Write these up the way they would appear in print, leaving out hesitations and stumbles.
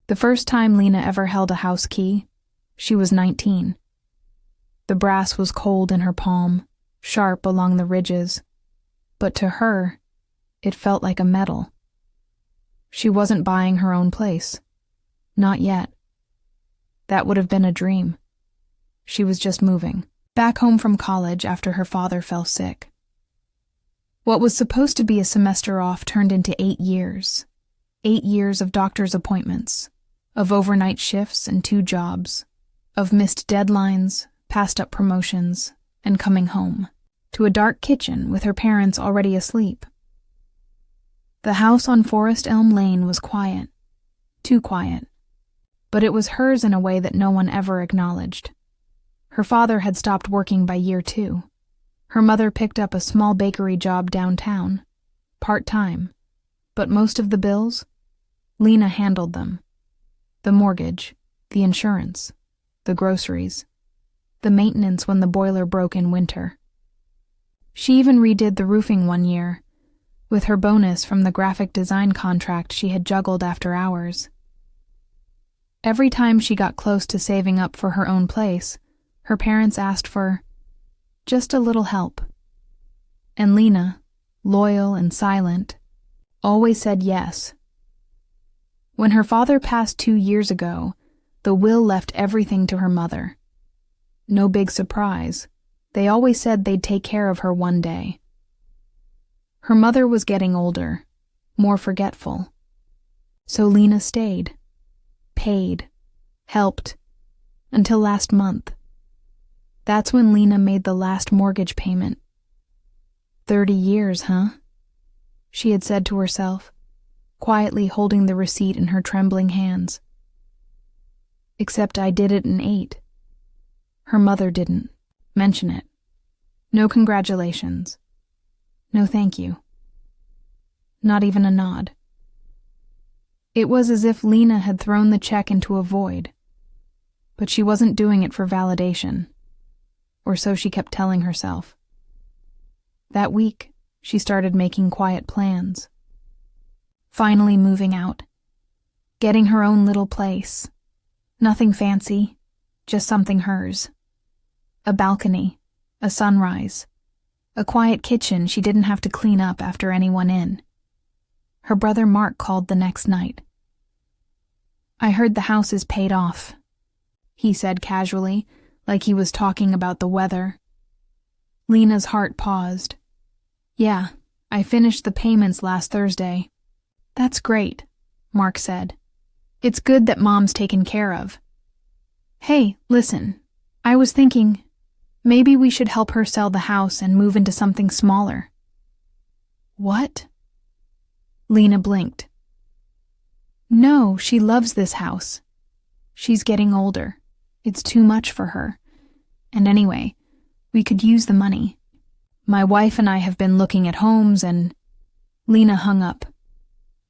The first time Lena ever held a house key, she was 19. The brass was cold in her palm, sharp along the ridges, but to her, it felt like a metal. She wasn't buying her own place. Not yet. That would have been a dream. She was just moving, back home from college after her father fell sick. What was supposed to be a semester off turned into 8 years. 8 years of doctor's appointments, of overnight shifts and 2 jobs, of missed deadlines, passed up promotions, and coming home, to a dark kitchen with her parents already asleep. The house on Forest Elm Lane was quiet, too quiet, but it was hers in a way that no one ever acknowledged. Her father had stopped working by year 2. Her mother picked up a small bakery job downtown, part-time, but most of the bills, Lena handled them. The mortgage, the insurance, the groceries, the maintenance when the boiler broke in winter. She even redid the roofing one year, with her bonus from the graphic design contract she had juggled after hours. Every time she got close to saving up for her own place, her parents asked for just a little help. And Lena, loyal and silent, always said yes. When her father passed 2 years ago, the will left everything to her mother. No big surprise. They always said they'd take care of her one day. Her mother was getting older, more forgetful. So Lena stayed, paid, helped, until last month. That's when Lena made the last mortgage payment. 30 years, huh? She had said to herself, quietly holding the receipt in her trembling hands. Except I did it in 8. Her mother didn't mention it. No congratulations. No thank you. Not even a nod. It was as if Lena had thrown the check into a void. But she wasn't doing it for validation. Or so she kept telling herself. That week, she started making quiet plans. Finally moving out. Getting her own little place. Nothing fancy, just something hers. A balcony, a sunrise, a quiet kitchen she didn't have to clean up after anyone in. Her brother Mark called the next night. I heard the house is paid off, he said casually, like he was talking about the weather. Lena's heart paused. Yeah, I finished the payments last Thursday. That's great, Mark said. It's good that Mom's taken care of. Hey, listen, I was thinking, maybe we should help her sell the house and move into something smaller. What? Lena blinked. No, she loves this house. She's getting older. It's too much for her. And anyway, we could use the money. My wife and I have been looking at homes and... Lena hung up.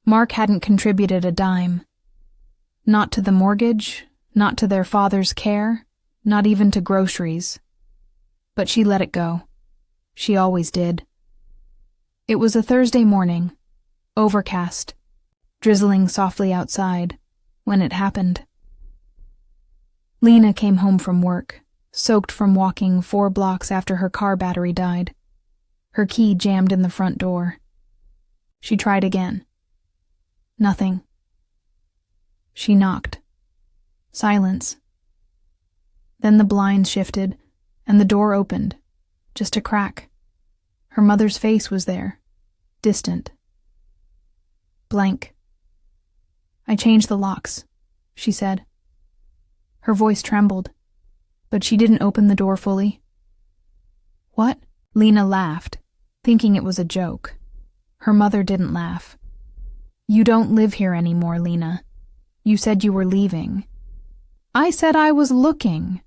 Mark hadn't contributed a dime. Not to the mortgage, not to their father's care, not even to groceries. But she let it go. She always did. It was a Thursday morning, overcast, drizzling softly outside, when it happened. Lena came home from work, soaked from walking 4 blocks after her car battery died. Her key jammed in the front door. She tried again. Nothing. She knocked. Silence. Then the blinds shifted, and the door opened. Just a crack. Her mother's face was there, distant. Blank. I changed the locks, she said. Her voice trembled, but she didn't open the door fully. What? Lena laughed, thinking it was a joke. Her mother didn't laugh. You don't live here anymore, Lena. You said you were leaving. I said I was looking,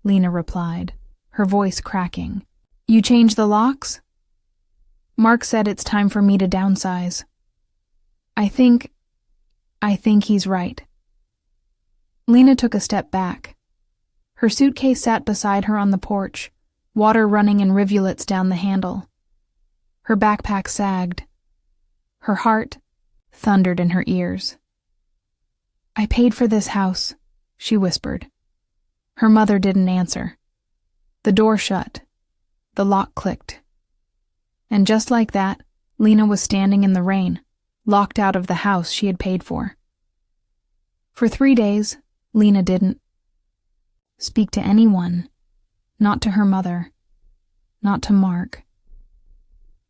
Lena replied, her voice cracking. You changed the locks? Mark said it's time for me to downsize. I think he's right. Lena took a step back. Her suitcase sat beside her on the porch, water running in rivulets down the handle. Her backpack sagged. Her heart thundered in her ears. "I paid for this house," she whispered. Her mother didn't answer. The door shut. The lock clicked. And just like that, Lena was standing in the rain, locked out of the house she had paid for. For 3 days, Lena didn't speak to anyone, not to her mother, not to Mark,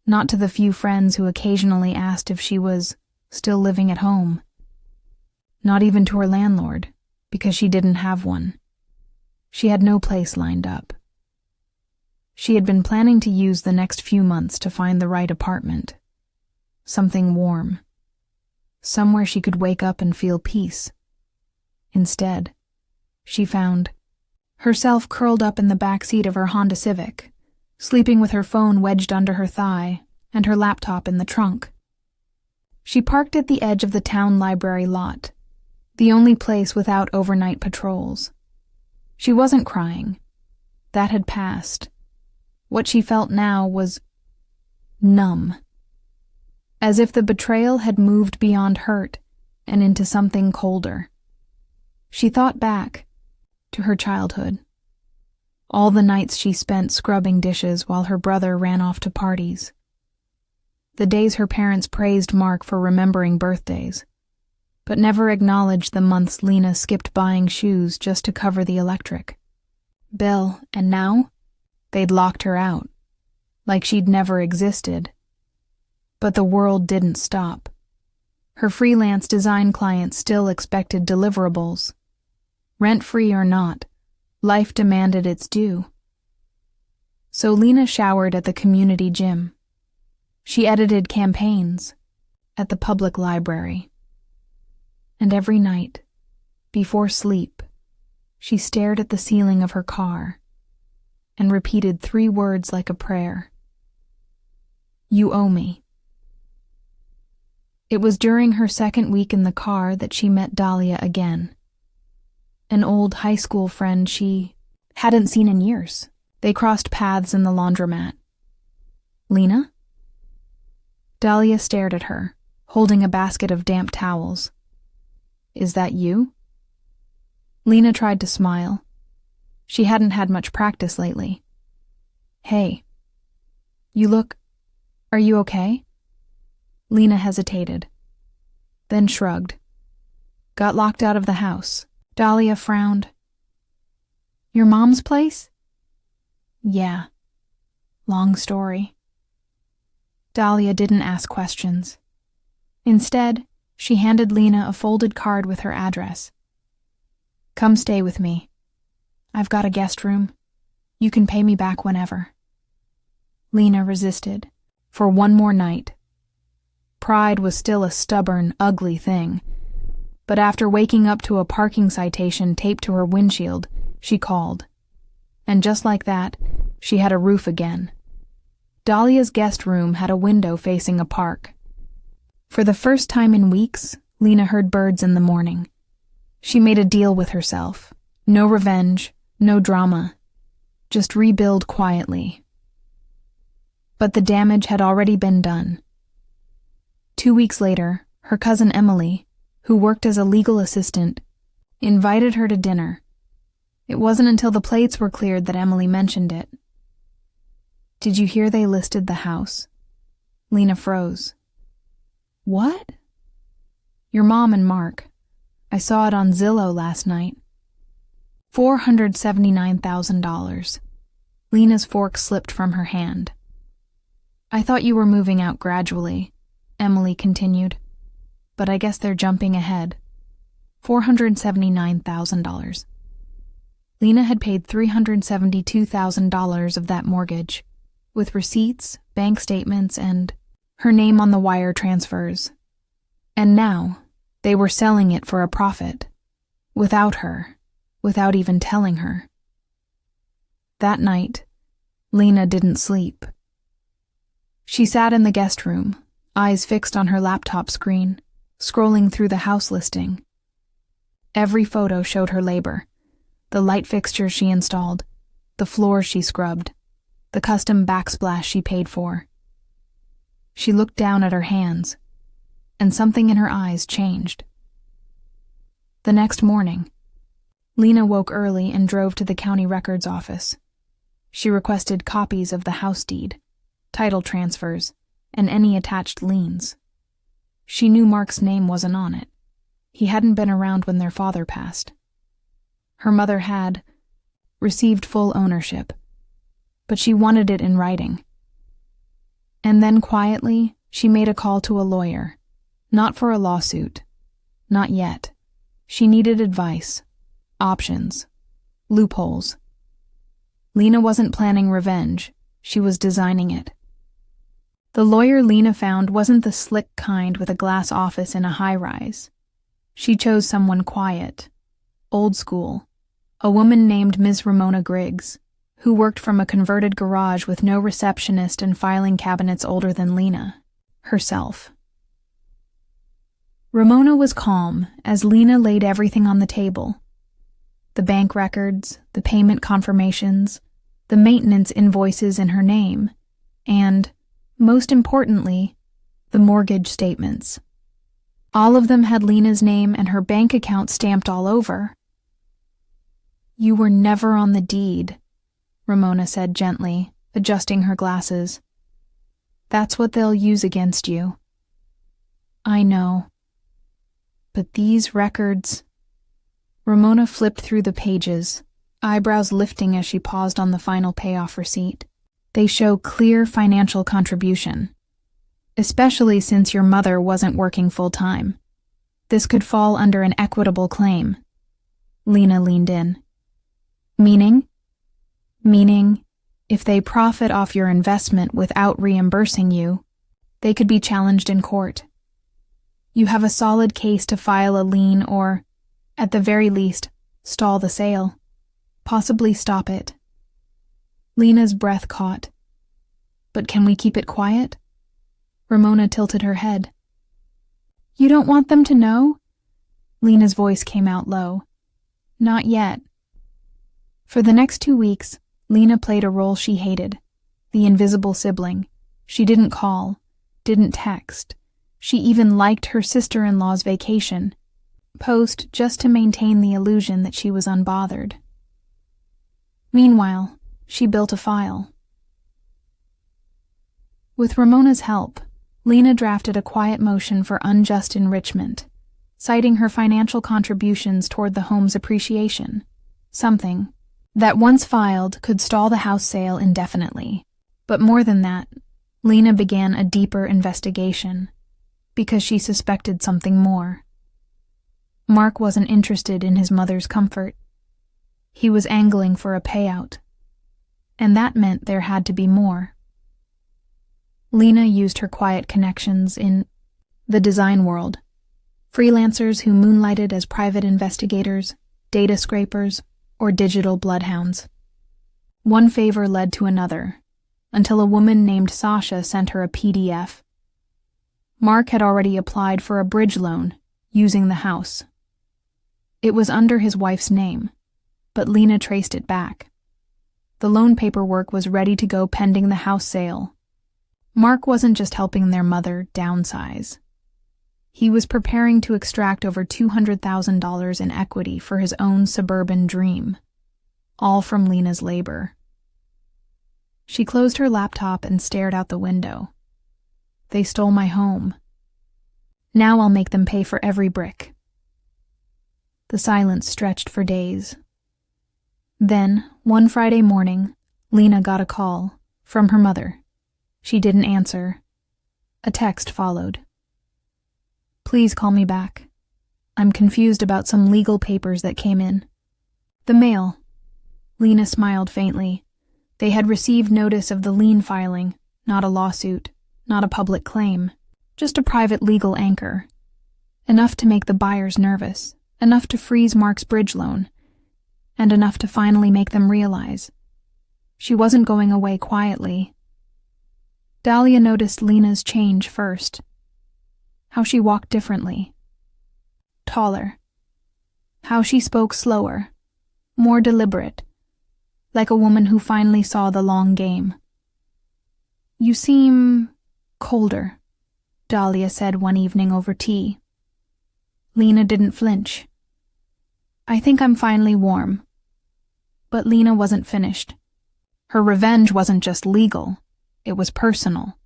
not to the few friends who occasionally asked if she was still living at home, not even to her landlord, because she didn't have one. She had no place lined up. She had been planning to use the next few months to find the right apartment, something warm, somewhere she could wake up and feel peace. Instead, she found herself curled up in the back seat of her Honda Civic, sleeping with her phone wedged under her thigh and her laptop in the trunk. She parked at the edge of the town library lot, the only place without overnight patrols. She wasn't crying. That had passed. What she felt now was numb, as if the betrayal had moved beyond hurt and into something colder. She thought back to her childhood, all the nights she spent scrubbing dishes while her brother ran off to parties, the days her parents praised Mark for remembering birthdays, but never acknowledged the months Lena skipped buying shoes just to cover the electric bill, and now they'd locked her out, like she'd never existed. But the world didn't stop. Her freelance design clients still expected deliverables. Rent-free or not, life demanded its due. So Lena showered at the community gym. She edited campaigns at the public library. And every night, before sleep, she stared at the ceiling of her car and repeated 3 words like a prayer. "You owe me." It was during her second week in the car that she met Dahlia again, an old high school friend she hadn't seen in years. They crossed paths in the laundromat. "Lena?" Dahlia stared at her, holding a basket of damp towels. "Is that you?" Lena tried to smile. She hadn't had much practice lately. "Hey. Are you okay?" Lena hesitated, then shrugged. "Got locked out of the house." Dahlia frowned. "Your mom's place?" "Yeah. Long story." Dahlia didn't ask questions. Instead, she handed Lena a folded card with her address. "Come stay with me. I've got a guest room. You can pay me back whenever." Lena resisted. For one more night. Pride was still a stubborn, ugly thing. But after waking up to a parking citation taped to her windshield, she called. And just like that, she had a roof again. Dahlia's guest room had a window facing a park. For the first time in weeks, Lena heard birds in the morning. She made a deal with herself. No revenge, no drama. Just rebuild quietly. But the damage had already been done. 2 weeks later, her cousin Emily, who worked as a legal assistant, invited her to dinner. It wasn't until the plates were cleared that Emily mentioned it. "Did you hear they listed the house?" Lena froze. "What?" "Your mom and Mark. I saw it on Zillow last night. $479,000. Lena's fork slipped from her hand. "I thought you were moving out gradually," Emily continued. "But I guess they're jumping ahead. $479,000. Lena had paid $372,000 of that mortgage, with receipts, bank statements, and her name on the wire transfers. And now, they were selling it for a profit. Without her, without even telling her. That night, Lena didn't sleep. She sat in the guest room, eyes fixed on her laptop screen, scrolling through the house listing. Every photo showed her labor, the light fixtures she installed, the floors she scrubbed, the custom backsplash she paid for. She looked down at her hands, and something in her eyes changed. The next morning, Lena woke early and drove to the county records office. She requested copies of the house deed, title transfers, and any attached liens. She knew Mark's name wasn't on it. He hadn't been around when their father passed. Her mother had received full ownership, but she wanted it in writing. And then quietly, she made a call to a lawyer, not for a lawsuit, not yet. She needed advice, options, loopholes. Lena wasn't planning revenge, she was designing it. The lawyer Lena found wasn't the slick kind with a glass office in a high-rise. She chose someone quiet, old school, a woman named Ms. Ramona Griggs, who worked from a converted garage with no receptionist and filing cabinets older than Lena, herself. Ramona was calm as Lena laid everything on the table. The bank records, the payment confirmations, the maintenance invoices in her name, and, most importantly, the mortgage statements. All of them had Lena's name and her bank account stamped all over. "You were never on the deed," Ramona said gently, adjusting her glasses. "That's what they'll use against you." "I know. But these records—" Ramona flipped through the pages, eyebrows lifting as she paused on the final payoff receipt. "They show clear financial contribution, especially since your mother wasn't working full-time. This could fall under an equitable claim." Lena leaned in. "Meaning?" "Meaning, if they profit off your investment without reimbursing you, they could be challenged in court. You have a solid case to file a lien or, at the very least, stall the sale. Possibly stop it." Lena's breath caught. "But can we keep it quiet?" Ramona tilted her head. "You don't want them to know?" Lena's voice came out low. "Not yet." For the next 2 weeks, Lena played a role she hated, the invisible sibling. She didn't call, didn't text. She even liked her sister-in-law's vacation, post just to maintain the illusion that she was unbothered. Meanwhile, she built a file. With Ramona's help, Lena drafted a quiet motion for unjust enrichment, citing her financial contributions toward the home's appreciation, something that once filed could stall the house sale indefinitely. But more than that, Lena began a deeper investigation, because she suspected something more. Mark wasn't interested in his mother's comfort. He was angling for a payout, and that meant there had to be more. Lena used her quiet connections in the design world, freelancers who moonlighted as private investigators, data scrapers, or digital bloodhounds. One favor led to another, until a woman named Sasha sent her a PDF. Mark had already applied for a bridge loan, using the house. It was under his wife's name, but Lena traced it back. The loan paperwork was ready to go pending the house sale. Mark wasn't just helping their mother downsize. He was preparing to extract over $200,000 in equity for his own suburban dream, all from Lena's labor. She closed her laptop and stared out the window. "They stole my home. Now I'll make them pay for every brick." The silence stretched for days. Then, one Friday morning, Lena got a call from her mother. She didn't answer. A text followed. "Please call me back. I'm confused about some legal papers that came in." "The mail." Lena smiled faintly. They had received notice of the lien filing, not a lawsuit, not a public claim, just a private legal anchor. Enough to make the buyers nervous, enough to freeze Mark's bridge loan, and enough to finally make them realize she wasn't going away quietly. Dahlia noticed Lena's change first. How she walked differently. Taller. How she spoke slower, more deliberate, like a woman who finally saw the long game. "You seem colder," Dahlia said one evening over tea. Lena didn't flinch. I think I'm finally warm. But Lena wasn't finished. Her revenge wasn't just legal. It was personal,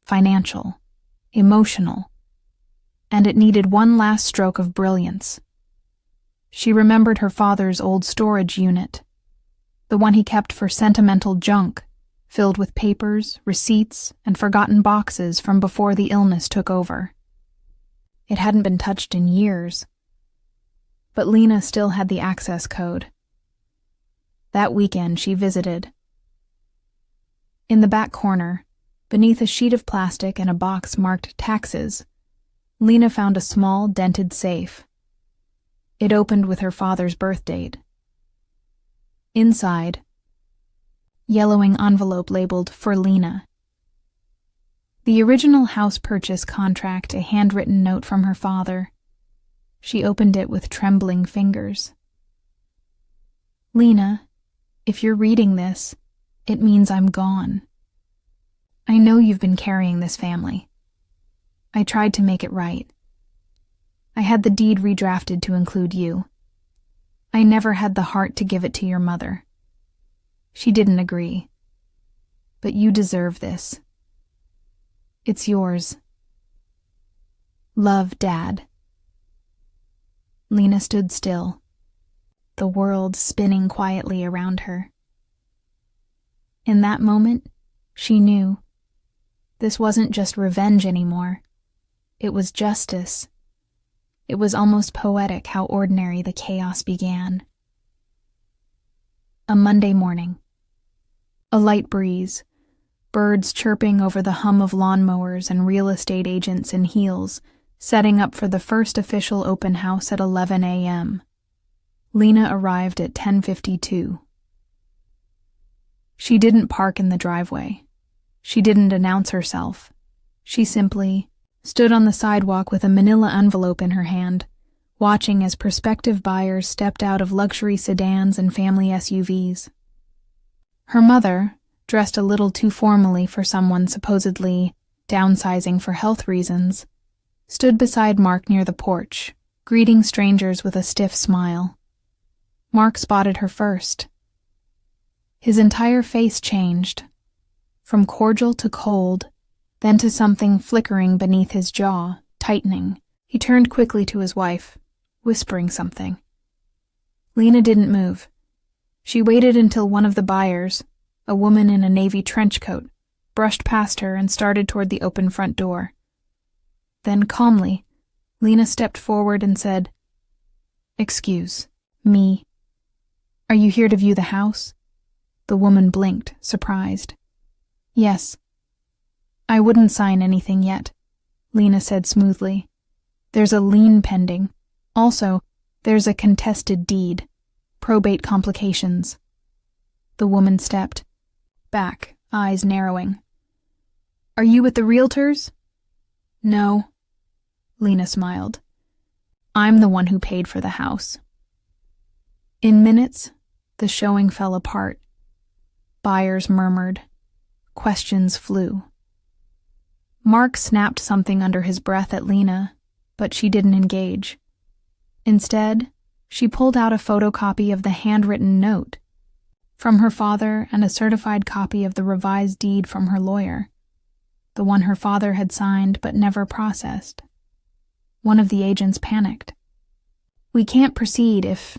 financial, emotional. And it needed one last stroke of brilliance. She remembered her father's old storage unit, the one he kept for sentimental junk, filled with papers, receipts, and forgotten boxes from before the illness took over. It hadn't been touched in years, but Lena still had the access code. That weekend she visited. In the back corner, beneath a sheet of plastic and a box marked taxes, Lena found a small, dented safe. It opened with her father's birth date. Inside, yellowing envelope labeled "For Lena." The original house purchase contract, a handwritten note from her father. She opened it with trembling fingers. Lena, if you're reading this, it means I'm gone. I know you've been carrying this family. I tried to make it right. I had the deed redrafted to include you. I never had the heart to give it to your mother. She didn't agree. But you deserve this. It's yours. Love, Dad. Lena stood still, the world spinning quietly around her. In that moment, she knew this wasn't just revenge anymore. It was justice. It was almost poetic how ordinary the chaos began. A Monday morning. A light breeze, birds chirping over the hum of lawnmowers and real estate agents in heels, setting up for the first official open house at 11 a.m. Lena arrived at 10:52. She didn't park in the driveway. She didn't announce herself. She simply stood on the sidewalk with a manila envelope in her hand, watching as prospective buyers stepped out of luxury sedans and family SUVs. Her mother, dressed a little too formally for someone supposedly downsizing for health reasons, stood beside Mark near the porch, greeting strangers with a stiff smile. Mark spotted her first. His entire face changed, from cordial to cold, then to something flickering beneath his jaw, tightening. He turned quickly to his wife, whispering something. Lena didn't move. She waited until one of the buyers, a woman in a navy trench coat, brushed past her and started toward the open front door. Then, calmly, Lena stepped forward and said, "Excuse me. Are you here to view the house?" The woman blinked, surprised. "Yes." "I wouldn't sign anything yet," Lena said smoothly. "There's a lien pending. Also, there's a contested deed. Probate complications." The woman stepped back, eyes narrowing. "Are you with the realtors?" "No." Lena smiled. "I'm the one who paid for the house." In minutes, the showing fell apart. Buyers murmured. Questions flew. Mark snapped something under his breath at Lena, but she didn't engage. Instead, she pulled out a photocopy of the handwritten note from her father and a certified copy of the revised deed from her lawyer, the one her father had signed but never processed. One of the agents panicked. "We can't proceed if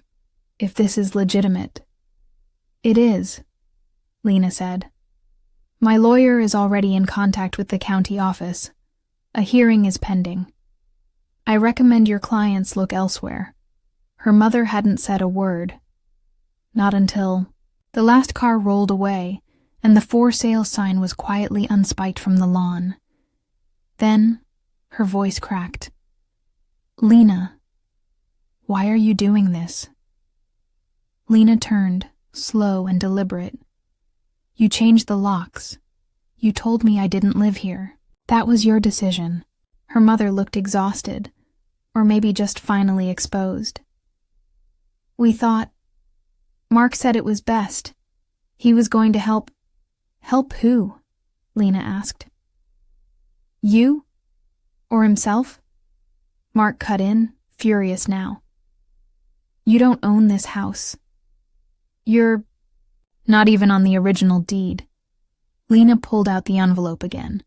this is legitimate." "It is," Lena said. "My lawyer is already in contact with the county office. A hearing is pending. I recommend your clients look elsewhere." Her mother hadn't said a word. Not until the last car rolled away and the for sale sign was quietly unspiked from the lawn. Then her voice cracked. "Lena, why are you doing this?" Lena turned, slow and deliberate. "You changed the locks. You told me I didn't live here. That was your decision." Her mother looked exhausted, or maybe just finally exposed. "We thought... Mark said it was best. He was going to help..." "Help who?" Lena asked. "You? Or himself?" Mark cut in, furious now. You don't own this house. You're not even on the original deed. Lena pulled out the envelope again.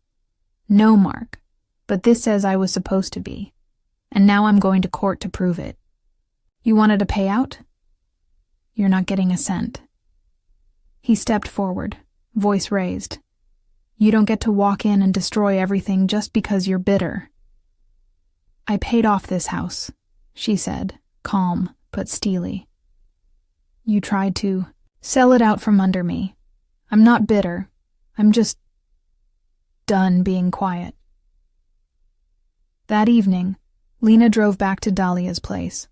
No, Mark, but this says I was supposed to be, and now I'm going to court to prove it. You wanted a payout? You're not getting a cent. He stepped forward, voice raised. You don't get to walk in and destroy everything just because you're bitter. I paid off this house, she said, calm but steely. You tried to sell it out from under me. I'm not bitter. I'm just done being quiet. That evening, Lena drove back to Dahlia's place.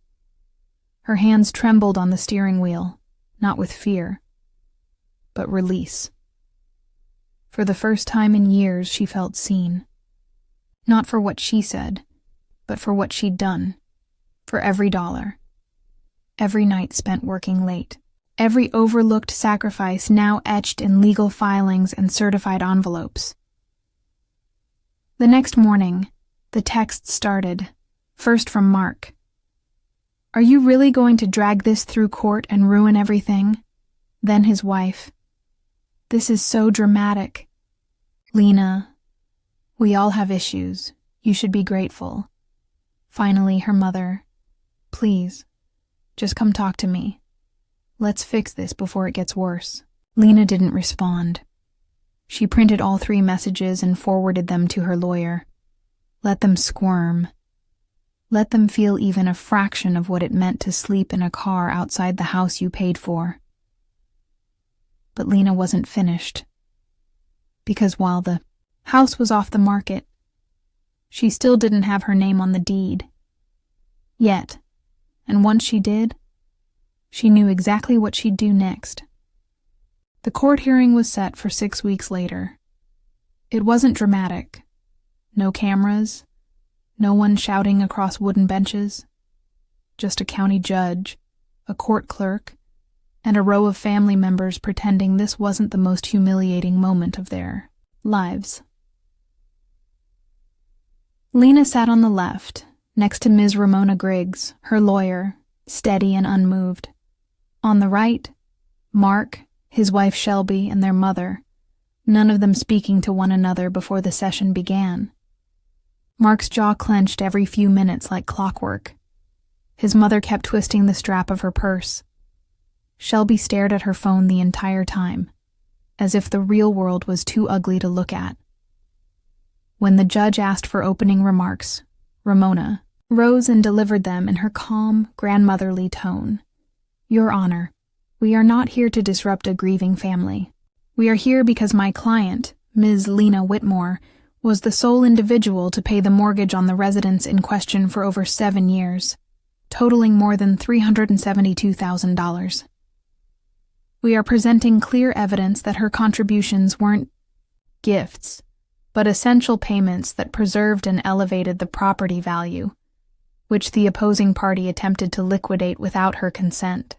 Her hands trembled on the steering wheel, not with fear, but release. For the first time in years, she felt seen. Not for what she said, but for what she'd done. For every dollar. Every night spent working late. Every overlooked sacrifice now etched in legal filings and certified envelopes. The next morning, the texts started, first from Mark. Are you really going to drag this through court and ruin everything? Then his wife. This is so dramatic. Lena, we all have issues. You should be grateful. Finally, her mother. Please, just come talk to me. Let's fix this before it gets worse. Lena didn't respond. She printed all 3 messages and forwarded them to her lawyer. Let them squirm. Let them feel even a fraction of what it meant to sleep in a car outside the house you paid for. But Lena wasn't finished. Because while the house was off the market, she still didn't have her name on the deed. Yet, and once she did, she knew exactly what she'd do next. The court hearing was set for 6 weeks later. It wasn't dramatic. No cameras, no one shouting across wooden benches. Just a county judge, a court clerk, and a row of family members pretending this wasn't the most humiliating moment of their lives. Lena sat on the left, next to Ms. Ramona Griggs, her lawyer, steady and unmoved. On the right, Mark, his wife Shelby, and their mother, none of them speaking to one another before the session began. Mark's jaw clenched every few minutes like clockwork. His mother kept twisting the strap of her purse. Shelby stared at her phone the entire time, as if the real world was too ugly to look at. When the judge asked for opening remarks, Ramona rose and delivered them in her calm, grandmotherly tone. Your Honor, we are not here to disrupt a grieving family. We are here because my client, Ms. Lena Whitmore, was the sole individual to pay the mortgage on the residence in question for over 7 years, totaling more than $372,000. We are presenting clear evidence that her contributions weren't gifts, but essential payments that preserved and elevated the property value, which the opposing party attempted to liquidate without her consent.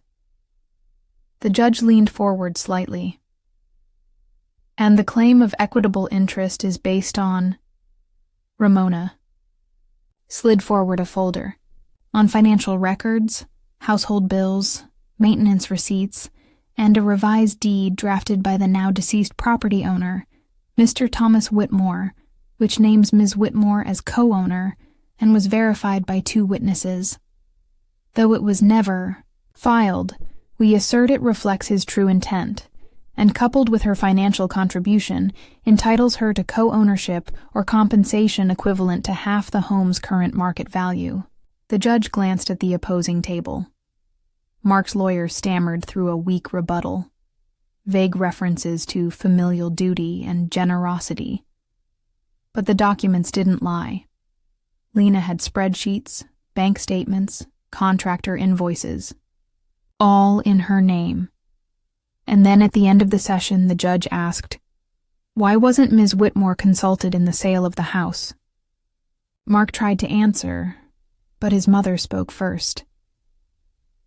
The judge leaned forward slightly. And the claim of equitable interest is based on Ramona slid forward a folder. On financial records, household bills, maintenance receipts, and a revised deed drafted by the now deceased property owner, Mr. Thomas Whitmore, which names Ms. Whitmore as co-owner and was verified by 2 witnesses. Though it was never filed, we assert it reflects his true intent, and coupled with her financial contribution, entitles her to co-ownership or compensation equivalent to half the home's current market value. The judge glanced at the opposing table. Mark's lawyer stammered through a weak rebuttal, vague references to familial duty and generosity. But the documents didn't lie. Lena had spreadsheets, bank statements, contractor invoices, all in her name. And then at the end of the session, the judge asked, why wasn't Ms. Whitmore consulted in the sale of the house? Mark tried to answer, but his mother spoke first.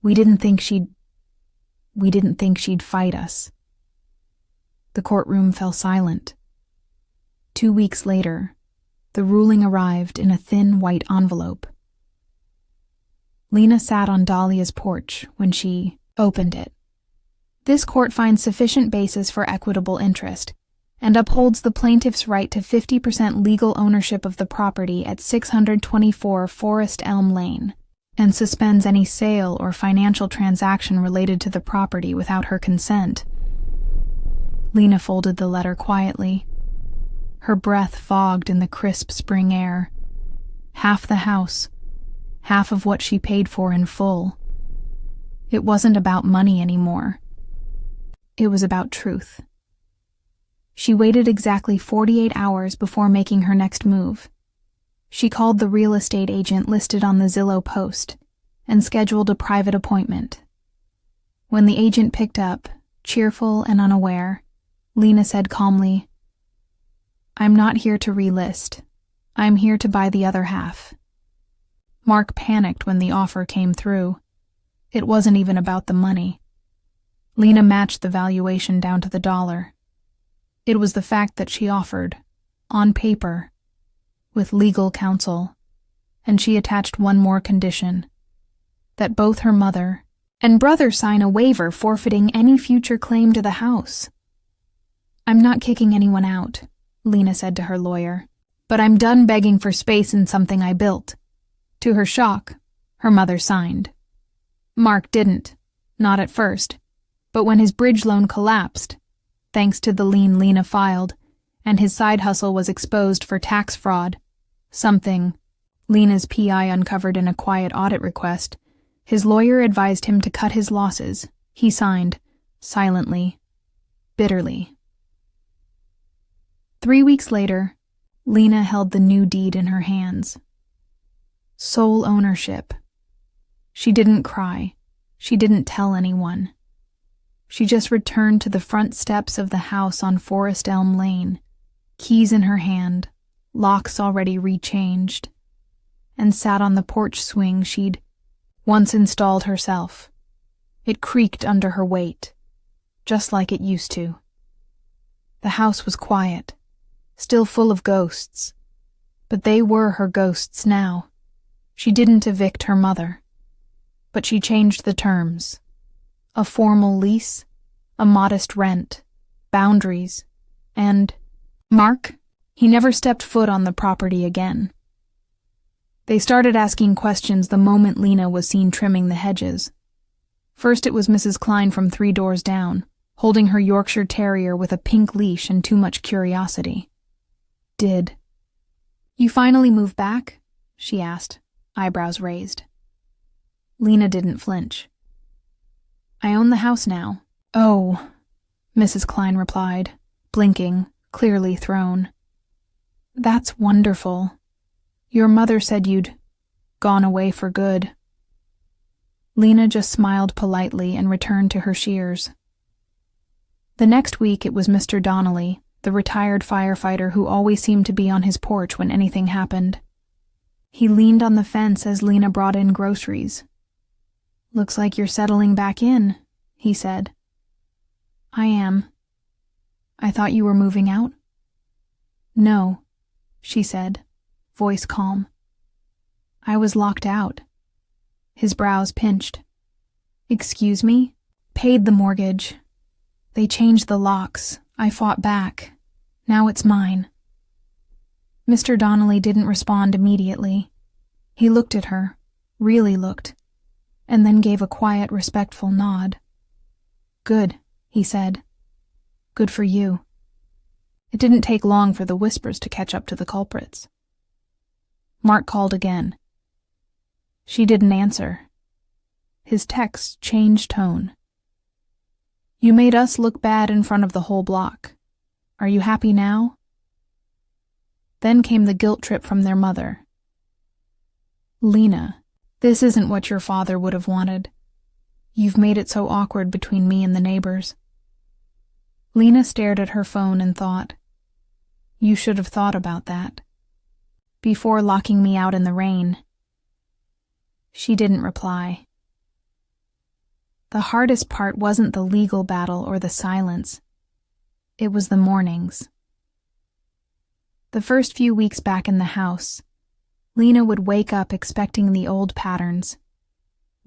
We didn't think she'd fight us. The courtroom fell silent. 2 weeks later, the ruling arrived in a thin white envelope. Lena sat on Dahlia's porch when she opened it. This court finds sufficient basis for equitable interest and upholds the plaintiff's right to 50% legal ownership of the property at 624 Forest Elm Lane, and suspends any sale or financial transaction related to the property without her consent. Lena folded the letter quietly. Her breath fogged in the crisp spring air. Half the house, half of what she paid for in full. It wasn't about money anymore. It was about truth. She waited exactly 48 hours before making her next move. She called the real estate agent listed on the Zillow post and scheduled a private appointment. When the agent picked up, cheerful and unaware, Lena said calmly, "I'm not here to relist. I'm here to buy the other half." Mark panicked when the offer came through. It wasn't even about the money. Lena matched the valuation down to the dollar. It was the fact that she offered, on paper, with legal counsel, and she attached one more condition: that both her mother and brother sign a waiver forfeiting any future claim to the house. "I'm not kicking anyone out," Lena said to her lawyer, "but I'm done begging for space in something I built." To her shock, her mother signed. Mark didn't, not at first, but when his bridge loan collapsed, thanks to the lien Lena filed, and his side hustle was exposed for tax fraud, something Lena's PI uncovered in a quiet audit request, his lawyer advised him to cut his losses. He signed, silently, bitterly. 3 weeks later, Lena held the new deed in her hands. Sole ownership. She didn't cry. She didn't tell anyone. She just returned to the front steps of the house on Forest Elm Lane, keys in her hand, locks already rechanged, and sat on the porch swing she'd once installed herself. It creaked under her weight, just like it used to. The house was quiet, still full of ghosts, but they were her ghosts now. She didn't evict her mother, but she changed the terms. A formal lease, a modest rent, boundaries, and Mark, he never stepped foot on the property again. They started asking questions the moment Lena was seen trimming the hedges. First it was Mrs. Klein from 3 doors down, holding her Yorkshire Terrier with a pink leash and too much curiosity. "Did you finally move back?" she asked, eyebrows raised. Lena didn't flinch. "I own the house now." "Oh," Mrs. Klein replied, blinking, clearly thrown. "That's wonderful. Your mother said you'd gone away for good." Lena just smiled politely and returned to her shears. The next week it was Mr. Donnelly, the retired firefighter who always seemed to be on his porch when anything happened. He leaned on the fence as Lena brought in groceries. "Looks like you're settling back in," he said. "I am." "I thought you were moving out?" "No," she said, voice calm. "I was locked out." His brows pinched. "Excuse me?" "Paid the mortgage. They changed the locks. I fought back. Now it's mine." Mr. Donnelly didn't respond immediately. He looked at her, really looked, and then gave a quiet, respectful nod. "Good," he said. "Good for you." It didn't take long for the whispers to catch up to the culprits. Mark called again. She didn't answer. His text changed tone. "You made us look bad in front of the whole block. Are you happy now?" Then came the guilt trip from their mother. "Lena, this isn't what your father would have wanted. You've made it so awkward between me and the neighbors." Lena stared at her phone and thought, "You should have thought about that. Before locking me out in the rain." She didn't reply. The hardest part wasn't the legal battle or the silence. It was the mornings. The first few weeks back in the house, Lena would wake up expecting the old patterns.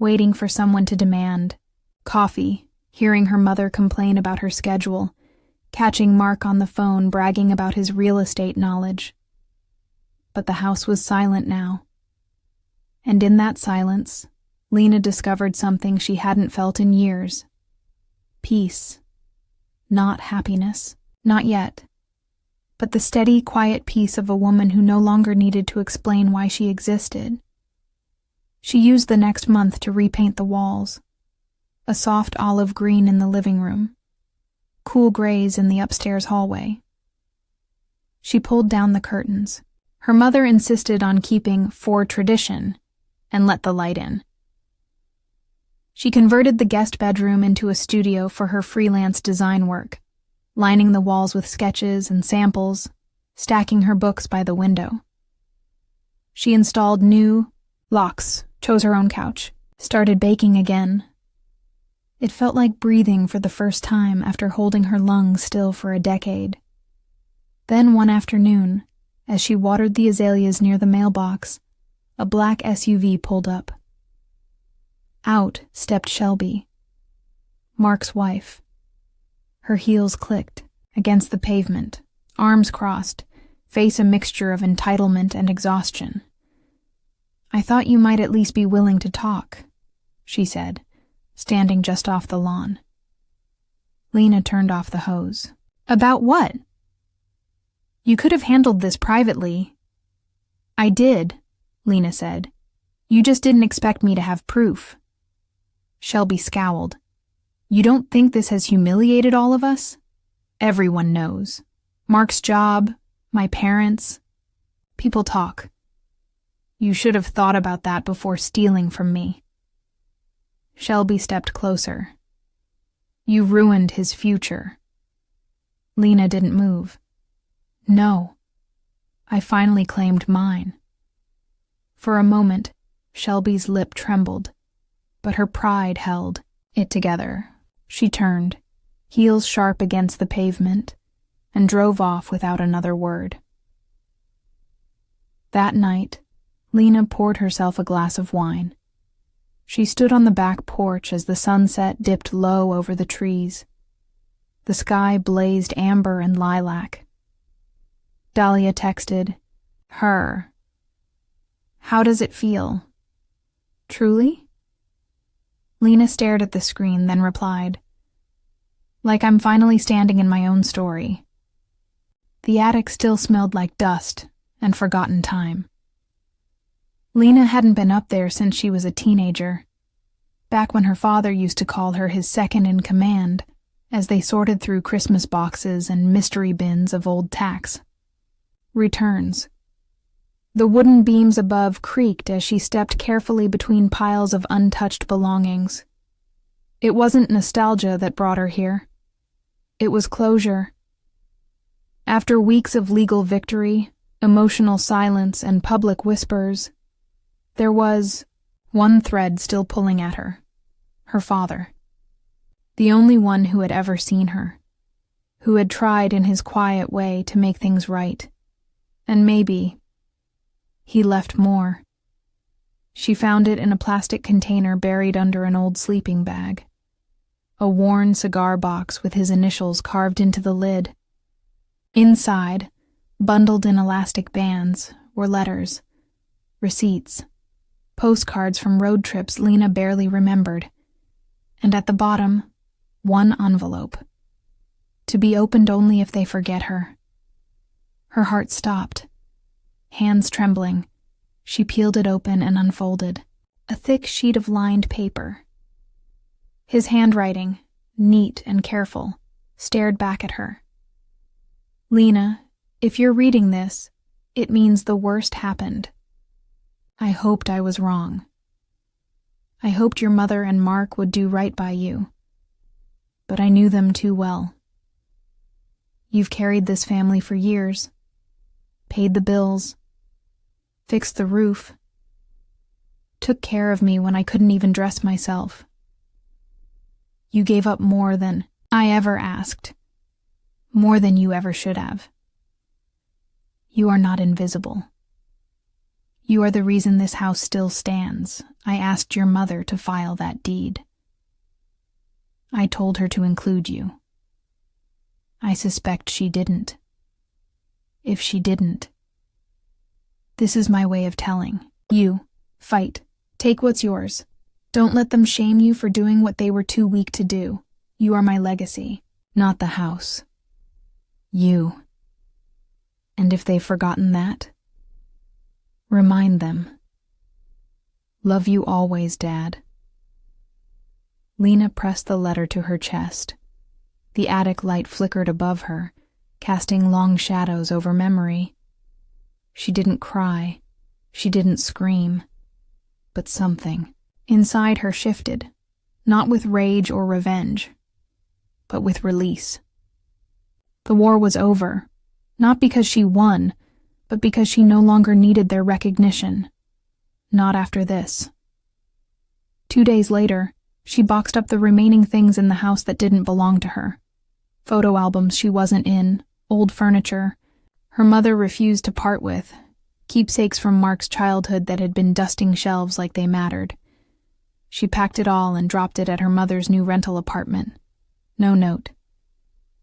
waiting for someone to demand coffee, hearing her mother complain about her schedule, catching Mark on the phone bragging about his real estate knowledge. But the house was silent now. And in that silence, Lena discovered something she hadn't felt in years. Peace. Not happiness. Not yet. But the steady, quiet peace of a woman who no longer needed to explain why she existed. She used the next month to repaint the walls. A soft olive green in the living room. Cool grays in the upstairs hallway. She pulled down the curtains. Her mother insisted on keeping for tradition and let the light in. She converted the guest bedroom into a studio for her freelance design work, lining the walls with sketches and samples, stacking her books by the window. She installed new locks, chose her own couch, started baking again. It felt like breathing for the first time after holding her lungs still for a decade. Then one afternoon, as she watered the azaleas near the mailbox, a black SUV pulled up. Out stepped Shelby, Mark's wife. Her heels clicked against the pavement, arms crossed, face a mixture of entitlement and exhaustion. "I thought you might at least be willing to talk," she said, standing just off the lawn. Lena turned off the hose. "About what?" "You could have handled this privately." "I did," Lena said. "You just didn't expect me to have proof." Shelby scowled. "You don't think this has humiliated all of us? Everyone knows. Mark's job, my parents. People talk. You should have thought about that before stealing from me." Shelby stepped closer. "You ruined his future." Lena didn't move. "No. I finally claimed mine." For a moment, Shelby's lip trembled, but her pride held it together. She turned, heels sharp against the pavement, and drove off without another word. That night, Lena poured herself a glass of wine. She stood on the back porch as the sunset dipped low over the trees. The sky blazed amber and lilac. Dahlia texted, "Her. How does it feel? Truly?" Lena stared at the screen, then replied, "Like I'm finally standing in my own story." The attic still smelled like dust and forgotten time. Lena hadn't been up there since she was a teenager, back when her father used to call her his second-in-command as they sorted through Christmas boxes and mystery bins of old tacks. Returns. The wooden beams above creaked as she stepped carefully between piles of untouched belongings. It wasn't nostalgia that brought her here. It was closure. After weeks of legal victory, emotional silence, and public whispers, there was one thread still pulling at her: her father. The only one who had ever seen her, who had tried in his quiet way to make things right. And maybe he left more. She found it in a plastic container buried under an old sleeping bag. A worn cigar box with his initials carved into the lid. Inside, bundled in elastic bands, were letters, receipts, postcards from road trips Lena barely remembered, and at the bottom, one envelope. To be opened only if they forget her. Her heart stopped. Hands trembling, she peeled it open and unfolded. A thick sheet of lined paper. His handwriting, neat and careful, stared back at her. "Lena, if you're reading this, it means the worst happened. I hoped I was wrong. I hoped your mother and Mark would do right by you. But I knew them too well. You've carried this family for years, paid the bills, fixed the roof, took care of me when I couldn't even dress myself. You gave up more than I ever asked, more than you ever should have. You are not invisible. You are the reason this house still stands. I asked your mother to file that deed. I told her to include you. I suspect she didn't. If she didn't, this is my way of telling. You, fight. Take what's yours. Don't let them shame you for doing what they were too weak to do. You are my legacy, not the house. You. And if they've forgotten that, remind them. Love you always, Dad. Lena pressed the letter to her chest. The attic light flickered above her, casting long shadows over memory. She didn't cry. She didn't scream. But something inside her shifted, not with rage or revenge, but with release. The war was over, not because she won, but because she no longer needed their recognition. Not after this. 2 days later, she boxed up the remaining things in the house that didn't belong to her. Photo albums she wasn't in, old furniture her mother refused to part with, keepsakes from Mark's childhood that had been dusting shelves like they mattered. She packed it all and dropped it at her mother's new rental apartment. No note.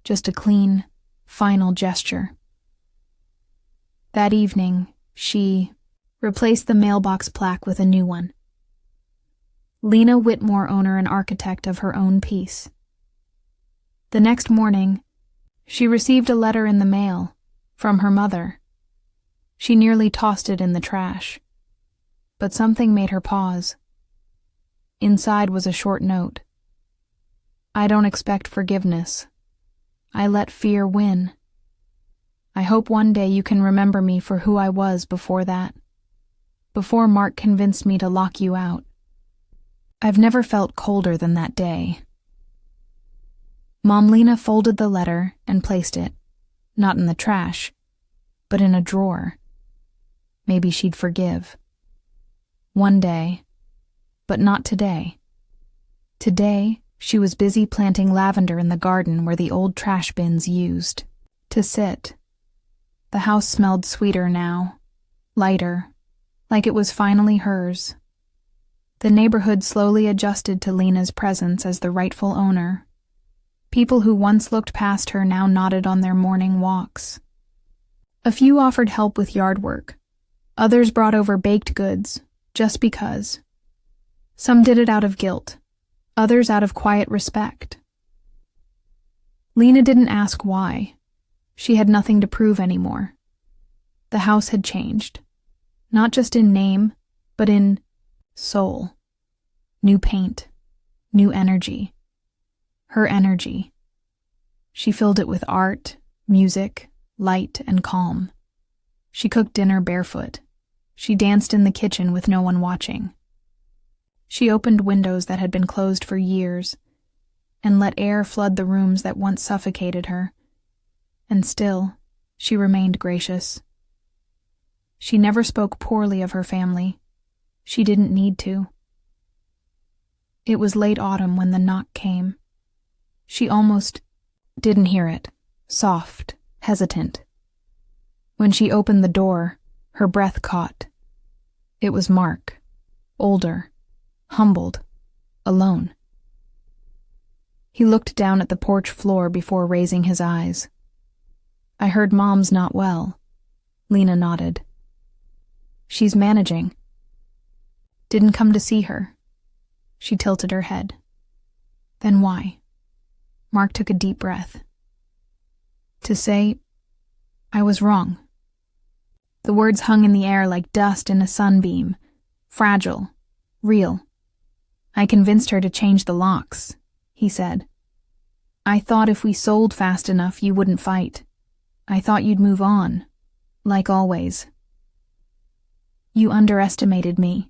Just a clean, final gesture. That evening, she replaced the mailbox plaque with a new one. Lena Whitmore, owner and architect of her own peace. The next morning, she received a letter in the mail from her mother. She nearly tossed it in the trash, but something made her pause. Inside was a short note. I don't expect forgiveness. I let fear win. I hope one day you can remember me for who I was before that, before Mark convinced me to lock you out. I've never felt colder than that day. Mom Lena folded the letter and placed it, not in the trash, but in a drawer. Maybe she'd forgive. One day, but not today. Today, she was busy planting lavender in the garden where the old trash bins used to sit. The house smelled sweeter now, lighter, like it was finally hers. The neighborhood slowly adjusted to Lena's presence as the rightful owner. People who once looked past her now nodded on their morning walks. A few offered help with yard work. Others brought over baked goods, just because. Some did it out of guilt, others out of quiet respect. Lena didn't ask why. She had nothing to prove anymore. The house had changed, not just in name, but in soul. New paint, new energy. Her energy. She filled it with art, music, light, and calm. She cooked dinner barefoot. She danced in the kitchen with no one watching. She opened windows that had been closed for years and let air flood the rooms that once suffocated her. And still, she remained gracious. She never spoke poorly of her family. She didn't need to. It was late autumn when the knock came. She almost didn't hear it, soft, hesitant. When she opened the door, her breath caught. It was Mark, older, humbled, alone. He looked down at the porch floor before raising his eyes. I heard Mom's not well. Lena nodded. She's managing. Didn't come to see her. She tilted her head. Then why? Mark took a deep breath. To say, I was wrong. The words hung in the air like dust in a sunbeam, fragile, real. I convinced her to change the locks, he said. I thought if we sold fast enough, you wouldn't fight. I thought you'd move on, like always. You underestimated me,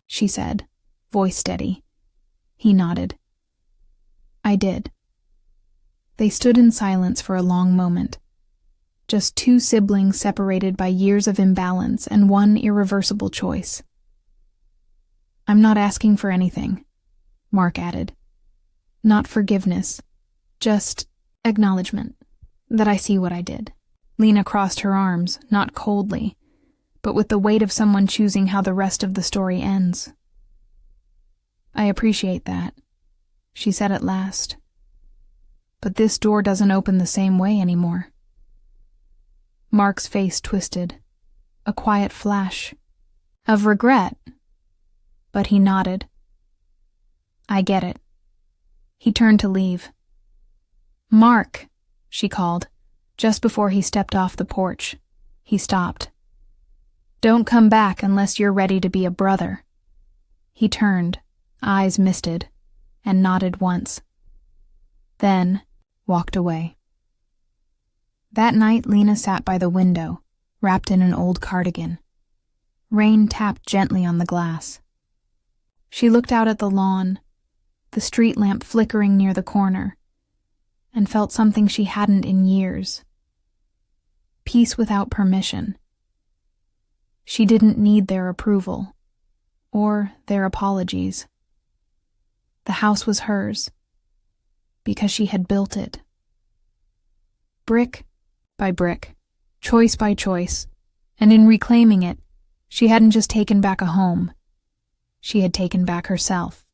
she said, voice steady. He nodded. I did. They stood in silence for a long moment. Just two siblings separated by years of imbalance and one irreversible choice. I'm not asking for anything, Mark added. Not forgiveness, just acknowledgement that I see what I did. Lena crossed her arms, not coldly, but with the weight of someone choosing how the rest of the story ends. "I appreciate that," she said at last. "But this door doesn't open the same way anymore." Mark's face twisted, a quiet flash of regret, but he nodded. "I get it." He turned to leave. "Mark," she called. Just before he stepped off the porch, he stopped. "Don't come back unless you're ready to be a brother." He turned, eyes misted, and nodded once. Then walked away. That night Lena sat by the window, wrapped in an old cardigan. Rain tapped gently on the glass. She looked out at the lawn, the street lamp flickering near the corner, and felt something she hadn't in years. Peace without permission. She didn't need their approval, or their apologies. The house was hers, because she had built it. Brick by brick, choice by choice, and in reclaiming it, she hadn't just taken back a home, she had taken back herself.